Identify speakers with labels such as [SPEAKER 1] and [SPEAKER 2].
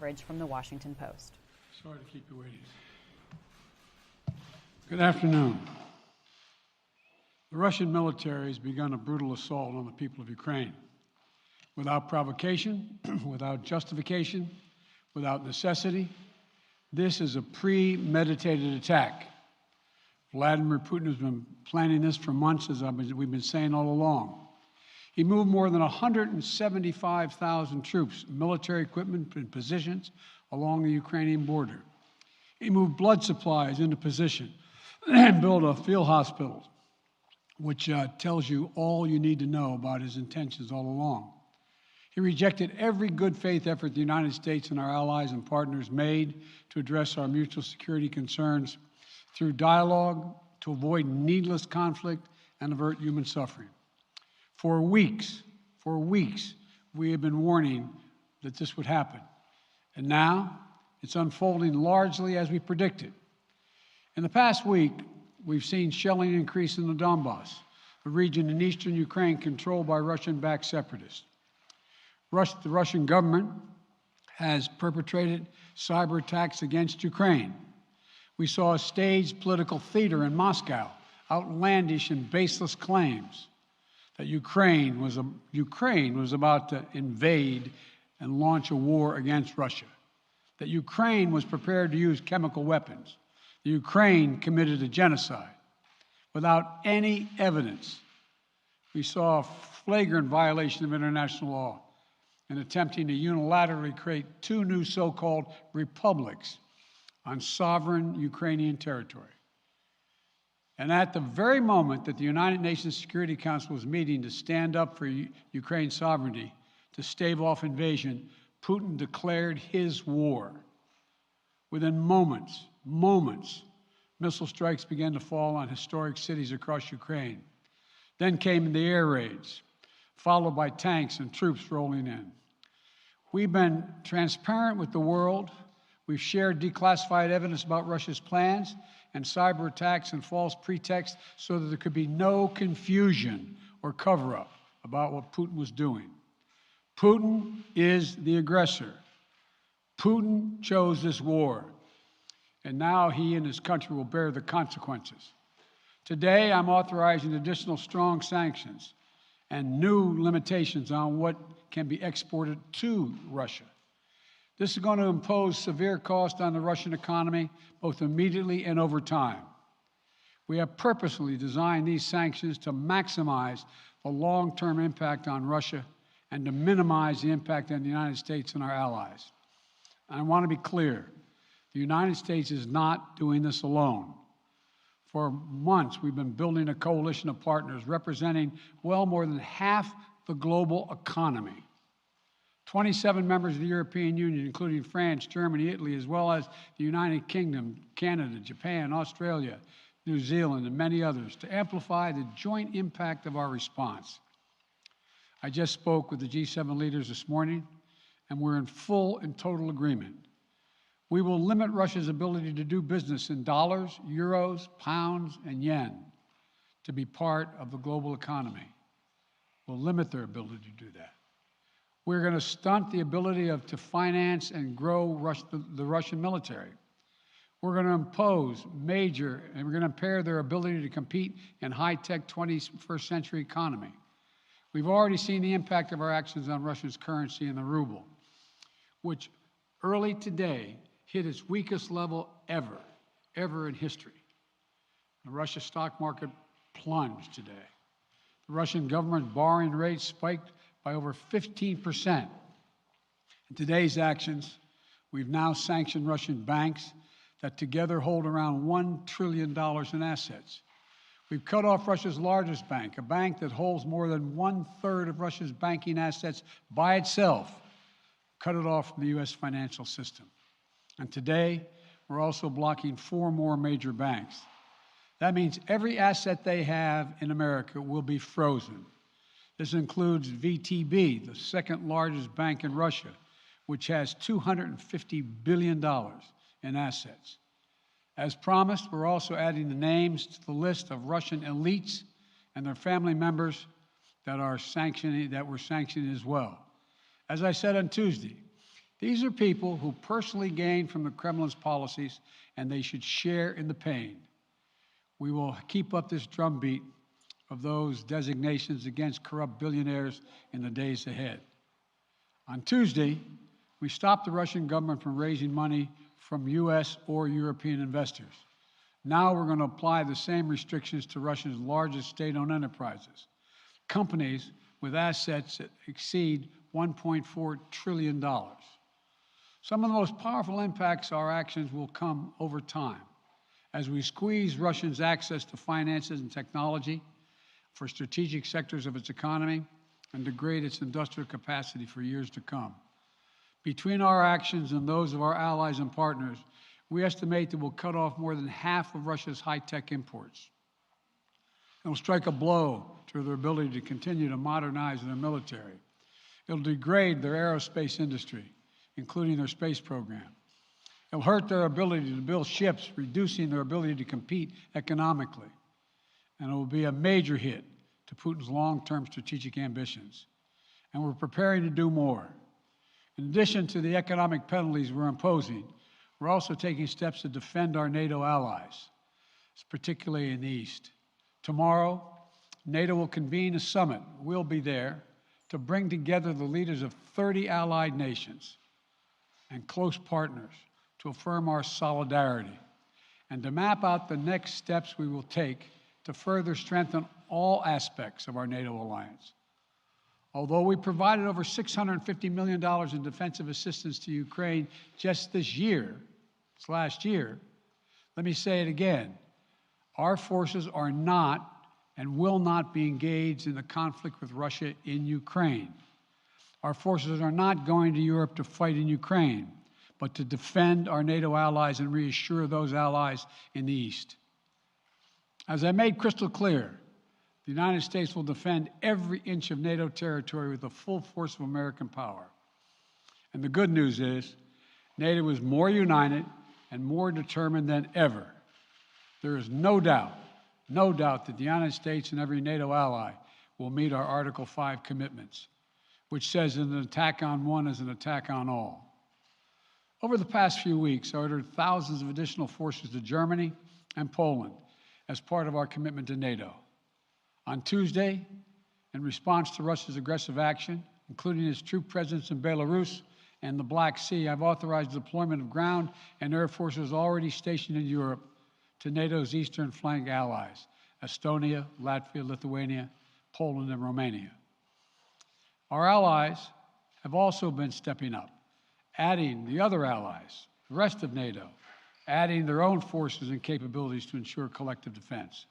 [SPEAKER 1] Coverage from the Washington Post.
[SPEAKER 2] Sorry to keep you waiting. Good afternoon. The Russian military has begun a brutal assault on the people of Ukraine. Without provocation, without justification, without necessity, this is a premeditated attack. Vladimir Putin has been planning this for months, as we've been saying all along. He moved more than 175,000 troops, military equipment, and positions along the Ukrainian border. He moved blood supplies into position and built a field hospital, which tells you all you need to know about his intentions all along. He rejected every good faith effort the United States and our allies and partners made to address our mutual security concerns through dialogue to avoid needless conflict and avert human suffering. For weeks, we have been warning that this would happen. And now, it's unfolding largely as we predicted. In the past week, we've seen shelling increase in the Donbass, a region in eastern Ukraine controlled by Russian-backed separatists. The Russian government has perpetrated cyber attacks against Ukraine. We saw a staged political theater in Moscow, outlandish and baseless claims that Ukraine was about to invade and launch a war against Russia, that Ukraine was prepared to use chemical weapons, that Ukraine committed a genocide. Without any evidence, we saw a flagrant violation of international law in attempting to unilaterally create two new so-called republics on sovereign Ukrainian territory. And at the very moment that the United Nations Security Council was meeting to stand up for Ukraine's sovereignty, to stave off invasion, Putin declared his war. Within moments, missile strikes began to fall on historic cities across Ukraine. Then came the air raids, followed by tanks and troops rolling in. We've been transparent with the world. We've shared declassified evidence about Russia's plans and cyber attacks and false pretexts so that there could be no confusion or cover-up about what Putin was doing. Putin is the aggressor. Putin chose this war, and now he and his country will bear the consequences. Today, I'm authorizing additional strong sanctions and new limitations on what can be exported to Russia. This is going to impose severe cost on the Russian economy, both immediately and over time. We have purposely designed these sanctions to maximize the long-term impact on Russia and to minimize the impact on the United States and our allies. And I want to be clear, the United States is not doing this alone. For months, we've been building a coalition of partners representing well more than half the global economy. 27 members of the European Union, including France, Germany, Italy, as well as the United Kingdom, Canada, Japan, Australia, New Zealand, and many others, to amplify the joint impact of our response. I just spoke with the G7 leaders this morning, and we're in full and total agreement. We will limit Russia's ability to do business in dollars, euros, pounds, and yen to be part of the global economy. We'll limit their ability to do that. We're going to stunt the ability to finance and grow the Russian military. We're going to impose and we're going to impair their ability to compete in high-tech 21st century economy. We've already seen the impact of our actions on Russia's currency and the ruble, which early today hit its weakest level ever in history. The Russia stock market plunged today. The Russian government borrowing rate spiked by over 15%. In today's actions, we've now sanctioned Russian banks that together hold around $1 trillion in assets. We've cut off Russia's largest bank, a bank that holds more than 1/3 of Russia's banking assets by itself, cut it off from the U.S. financial system. And today, we're also blocking 4 more major banks. That means every asset they have in America will be frozen. This includes VTB, the second largest bank in Russia, which has $250 billion in assets. As promised, we're also adding the names to the list of Russian elites and their family members that we're sanctioning as well. As I said on Tuesday, These are people who personally gain from the Kremlin's policies, and they should share in the pain. We will keep up this drumbeat of those designations against corrupt billionaires in the days ahead. On Tuesday, we stopped the Russian government from raising money from U.S. or European investors. Now we're going to apply the same restrictions to Russia's largest state-owned enterprises, companies with assets that exceed $1.4 trillion. Some of the most powerful impacts of our actions will come over time as we squeeze Russia's access to finances and technology for strategic sectors of its economy and degrade its industrial capacity for years to come. Between our actions and those of our allies and partners, we estimate that we'll cut off more than half of Russia's high-tech imports. It will strike a blow to their ability to continue to modernize their military. It will degrade their aerospace industry, including their space program. It will hurt their ability to build ships, reducing their ability to compete economically. And it will be a major hit to Putin's long-term strategic ambitions. And we're preparing to do more. In addition to the economic penalties we're imposing, we're also taking steps to defend our NATO allies, particularly in the East. Tomorrow, NATO will convene a summit. We'll be there to bring together the leaders of 30 allied nations and close partners to affirm our solidarity and to map out the next steps we will take to further strengthen all aspects of our NATO alliance. Although we provided over $650 million in defensive assistance to Ukraine just this last year, let me say it again. Our forces are not and will not be engaged in the conflict with Russia in Ukraine. Our forces are not going to Europe to fight in Ukraine, but to defend our NATO allies and reassure those allies in the East. As I made crystal clear, the United States will defend every inch of NATO territory with the full force of American power. And the good news is, NATO is more united and more determined than ever. There is no doubt that the United States and every NATO ally will meet our Article 5 commitments, which says that an attack on one is an attack on all. Over the past few weeks, I ordered thousands of additional forces to Germany and Poland as part of our commitment to NATO. On Tuesday, in response to Russia's aggressive action, including its troop presence in Belarus and the Black Sea, I've authorized the deployment of ground and air forces already stationed in Europe to NATO's eastern flank allies, Estonia, Latvia, Lithuania, Poland, and Romania. Our allies have also been stepping up, adding the other allies, the rest of NATO, adding their own forces and capabilities to ensure collective defense.